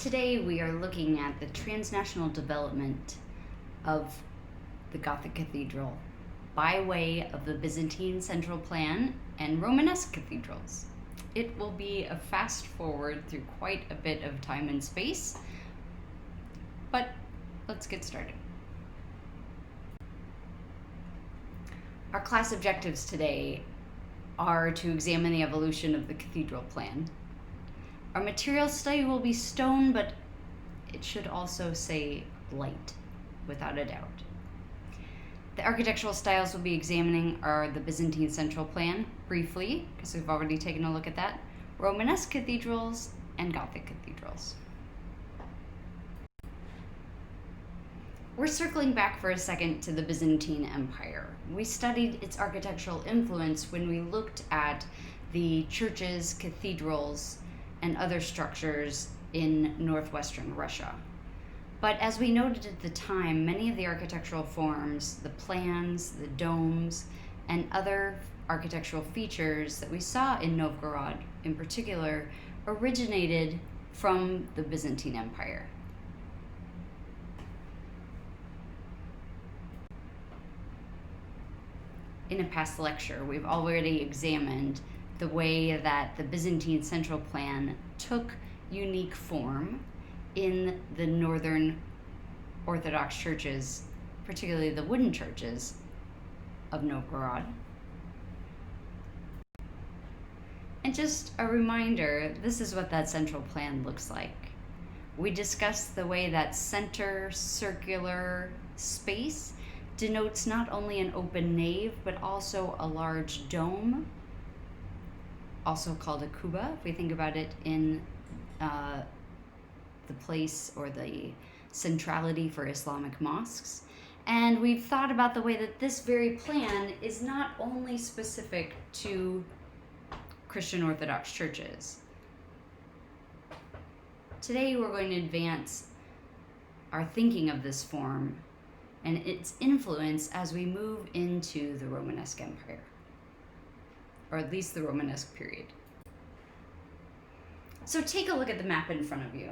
Today we are looking at the transnational development of the Gothic cathedral by way of the Byzantine central plan and Romanesque cathedrals. It will be a fast forward through quite a bit of time and space, but let's get started. Our class objectives today are to examine the evolution of the cathedral plan. Our material study will be stone, but it should also say light, without a doubt. The architectural styles we'll be examining are the Byzantine central plan, briefly, because we've already taken a look at that, Romanesque cathedrals, and Gothic cathedrals. We're circling back for a second to the Byzantine Empire. We studied its architectural influence when we looked at the churches, cathedrals, and other structures in northwestern Russia. But as we noted at the time, many of the architectural forms, the plans, the domes, and other architectural features that we saw in Novgorod in particular originated from the Byzantine Empire. In a past lecture, we've already examined the way that the Byzantine central plan took unique form in the northern Orthodox churches, particularly the wooden churches of Novgorod. And just a reminder, this is what that central plan looks like. We discussed the way that center circular space denotes not only an open nave, but also a large dome, also called a kuba, if we think about it in the place or the centrality for Islamic mosques. And we've thought about the way that this very plan is not only specific to Christian Orthodox churches. Today we're going to advance our thinking of this form and its influence as we move into the Romanesque Empire, or at least the Romanesque period. So take a look at the map in front of you.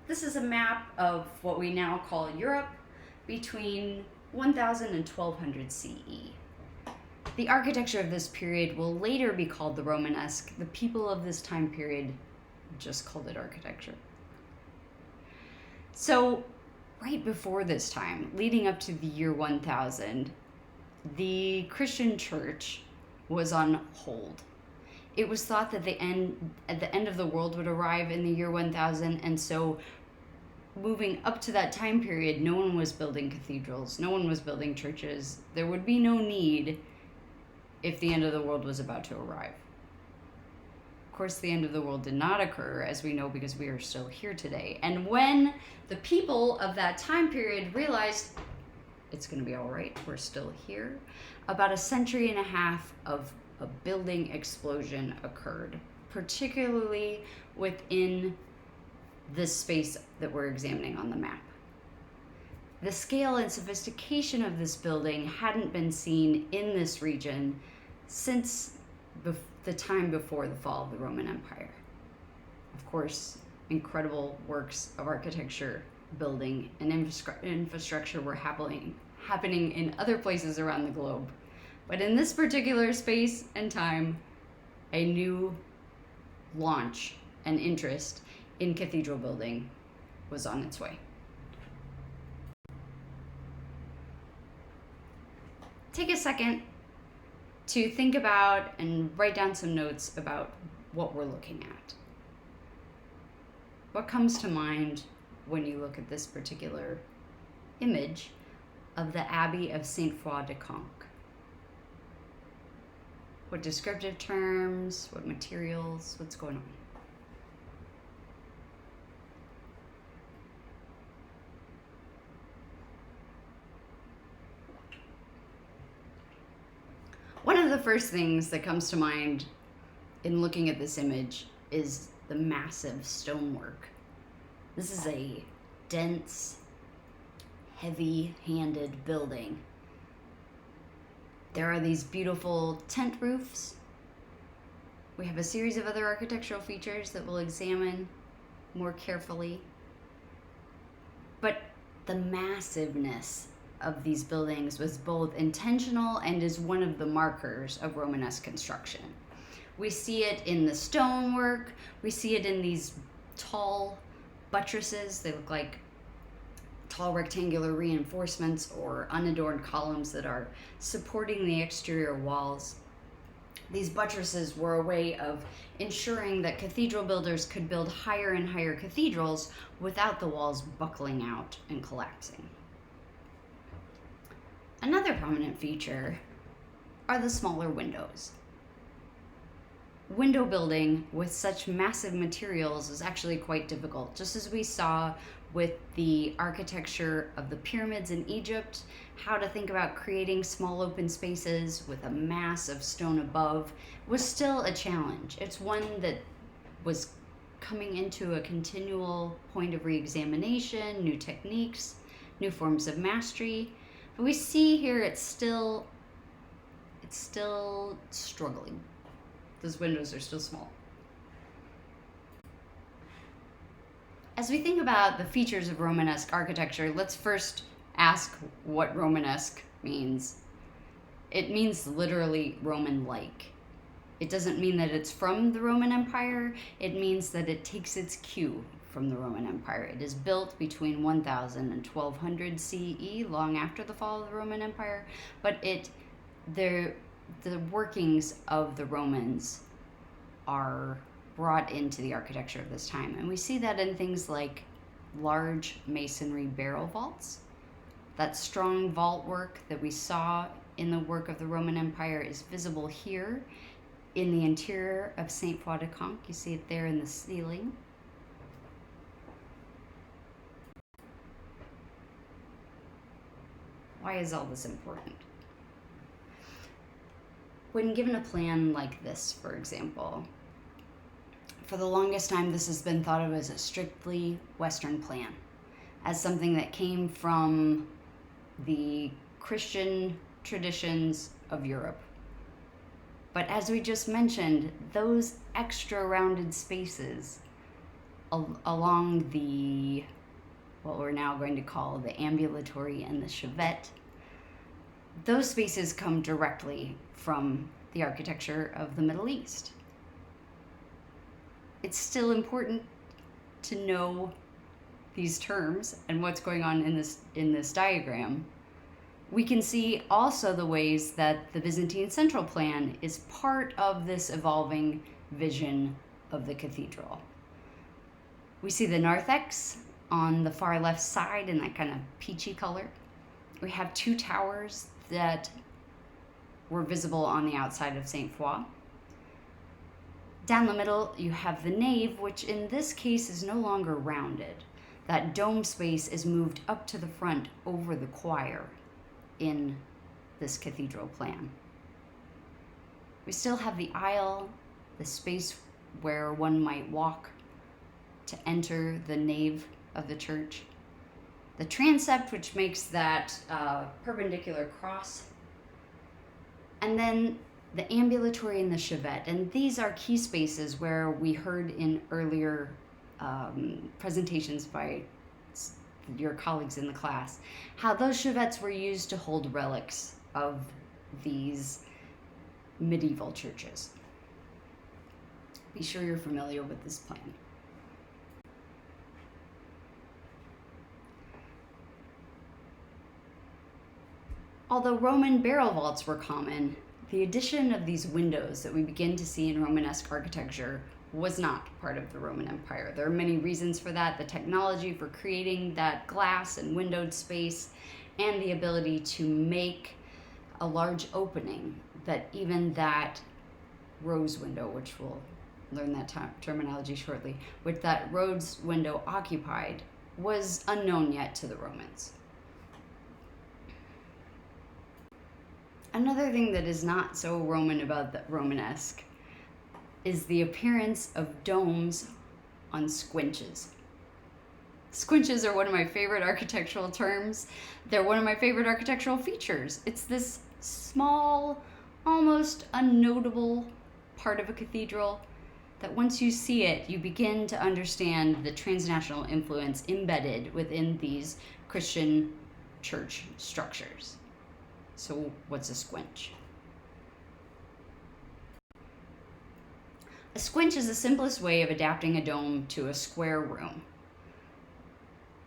This is a map of what we now call Europe between 1000 and 1200 CE. The architecture of this period will later be called the Romanesque. The people of this time period just called it architecture. So right before this time, leading up to the year 1000, the Christian church was on hold. It was thought that the end of the world would arrive in the year 1000, and so moving up to that time period, no one was building cathedrals, no one was building churches. There would be no need if the end of the world was about to arrive. Of course, the end of the world did not occur, as we know, because we are still here today. And when the people of that time period realized it's going to be all right, we're still here, about a century and a half of a building explosion occurred, particularly within this space that we're examining on the map. The scale and sophistication of this building hadn't been seen in this region since the time before the fall of the Roman Empire. Of course, incredible works of architecture, building, and infrastructure were happening in other places around the globe. But in this particular space and time, a new launch and interest in cathedral building was on its way. Take a second to think about and write down some notes about what we're looking at. What comes to mind when you look at this particular image of the Abbey of Sainte-Foy-de-Conques? What descriptive terms, what materials, what's going on? One of the first things that comes to mind in looking at this image is the massive stonework. This is a dense, heavy-handed building. There are these beautiful tent roofs. We have a series of other architectural features that we'll examine. more carefully. But the massiveness of these buildings was both intentional and is one of the markers of Romanesque construction. We see it in the stonework, we see it in these tall buttresses. They look like tall rectangular reinforcements or unadorned columns that are supporting the exterior walls. These buttresses were a way of ensuring that cathedral builders could build higher and higher cathedrals without the walls buckling out and collapsing. Another prominent feature are the smaller windows. Window building with such massive materials is actually quite difficult, just as we saw with the architecture of the pyramids in Egypt. How to think about creating small open spaces with a mass of stone above was still a challenge. It's one that was coming into a continual point of re-examination, new techniques, new forms of mastery. But we see here it's still struggling. Those windows are still small. As we think about the features of Romanesque architecture, let's first ask what Romanesque means. It means literally Roman-like. It doesn't mean that it's from the Roman Empire. It means that it takes its cue from the Roman Empire. It is built between 1000 and 1200 CE, long after the fall of the Roman Empire, but the workings of the Romans are brought into the architecture of this time. And we see that in things like large masonry barrel vaults. That strong vault work that we saw in the work of the Roman Empire is visible here in the interior of Saint Foy de Conques. You see it there in the ceiling. Why is all this important? When given a plan like this, for example, for the longest time this has been thought of as a strictly Western plan, as something that came from the Christian traditions of Europe. But as we just mentioned, those extra rounded spaces along the, what we're now going to call the ambulatory and the chevet, those spaces come directly from the architecture of the Middle East. It's still important to know these terms and what's going on in this diagram. We can see also the ways that the Byzantine central plan is part of this evolving vision of the cathedral. We see the narthex on the far left side in that kind of peachy color. We have two towers that were visible on the outside of Saint Foy. Down the middle, you have the nave, which in this case is no longer rounded. That dome space is moved up to the front over the choir in this cathedral plan. We still have the aisle, the space where one might walk to enter the nave of the church. The transept, which makes that perpendicular cross. And then the ambulatory and the chevet. And these are key spaces where we heard in earlier presentations by your colleagues in the class, how those chevets were used to hold relics of these medieval churches. Be sure you're familiar with this plan. Although Roman barrel vaults were common, the addition of these windows that we begin to see in Romanesque architecture was not part of the Roman Empire. There are many reasons for that: the technology for creating that glass and windowed space, and the ability to make a large opening that even that rose window, which we'll learn that terminology shortly, with that rose window occupied, was unknown yet to the Romans. Another thing that is not so Roman about the Romanesque is the appearance of domes on squinches. Squinches are one of my favorite architectural terms. They're one of my favorite architectural features. It's this small, almost unnotable part of a cathedral that once you see it, you begin to understand the transnational influence embedded within these Christian church structures. So, what's a squinch? A squinch is the simplest way of adapting a dome to a square room.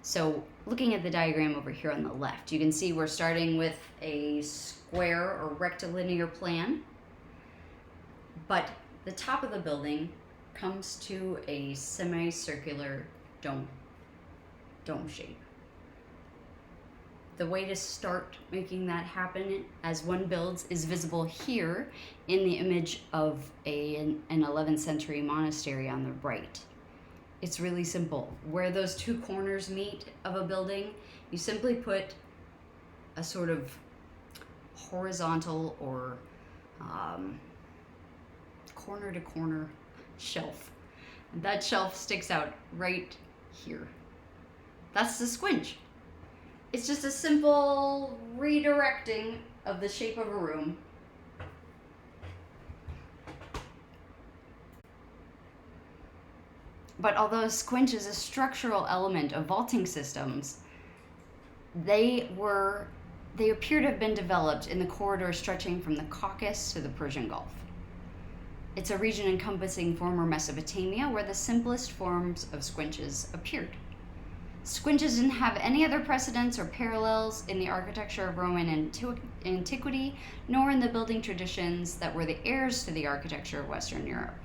So, looking at the diagram over here on the left, you can see we're starting with a square or rectilinear plan, but the top of the building comes to a semicircular dome shape. The way to start making that happen as one builds is visible here in the image of an 11th century monastery on the right. It's really simple. Where those two corners meet of a building, you simply put a sort of horizontal or corner to corner shelf. And that shelf sticks out right here. That's the squinch. It's just a simple redirecting of the shape of a room. But although squinch is a structural element of vaulting systems, they appear to have been developed in the corridor stretching from the Caucasus to the Persian Gulf. It's a region encompassing former Mesopotamia where the simplest forms of squinches appeared. Squinches didn't have any other precedents or parallels in the architecture of Roman antiquity, nor in the building traditions that were the heirs to the architecture of Western Europe.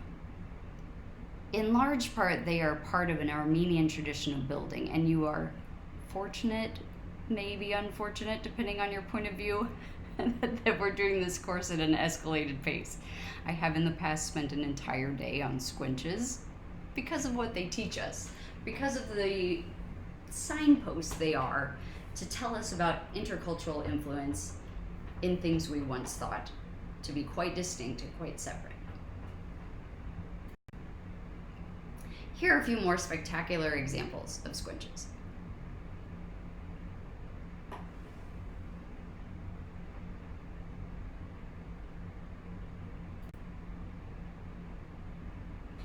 In large part, they are part of an Armenian tradition of building, and you are fortunate, maybe unfortunate, depending on your point of view, that we're doing this course at an escalated pace. I have in the past spent an entire day on squinches because of what they teach us, because of the signposts they are to tell us about intercultural influence in things we once thought to be quite distinct and quite separate. Here are a few more spectacular examples of squinches.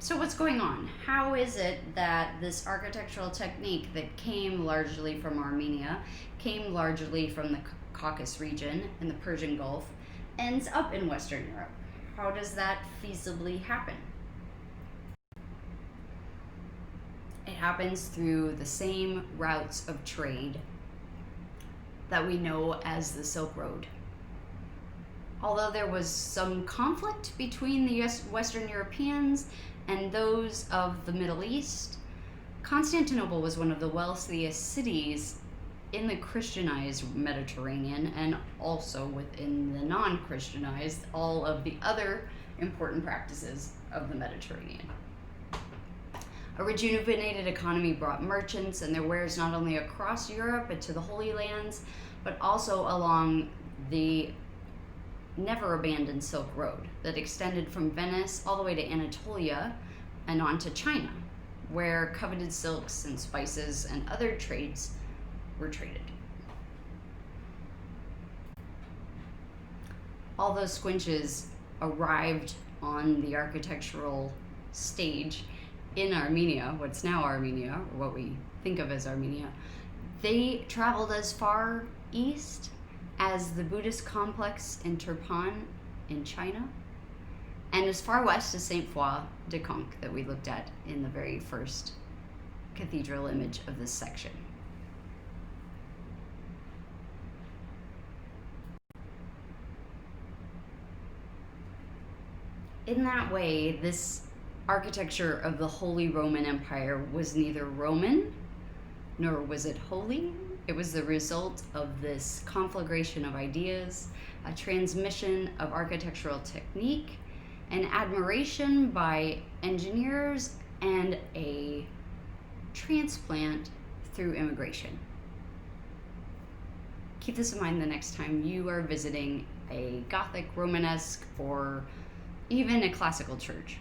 So what's going on? How is it that this architectural technique that came largely from Armenia, came largely from the Caucasus region and the Persian Gulf, ends up in Western Europe? How does that feasibly happen? It happens through the same routes of trade that we know as the Silk Road. Although there was some conflict between the Western Europeans and those of the Middle East, Constantinople was one of the wealthiest cities in the Christianized Mediterranean, and also within the non-Christianized, all of the other important practices of the Mediterranean. A rejuvenated economy brought merchants and their wares not only across Europe and to the Holy Lands, but also along the never abandoned Silk Road that extended from Venice all the way to Anatolia and on to China, where coveted silks and spices and other trades were traded. All those squinches arrived on the architectural stage in Armenia, what's now Armenia, or what we think of as Armenia. They traveled as far east as the Buddhist complex in Turpan in China, and as far west as Saint Foy de Conques that we looked at in the very first cathedral image of this section. In that way, this architecture of the Holy Roman Empire was neither Roman, nor was it holy. It was the result of this conflagration of ideas, a transmission of architectural technique, an admiration by engineers, and a transplant through immigration. Keep this in mind the next time you are visiting a Gothic, Romanesque, or even a classical church.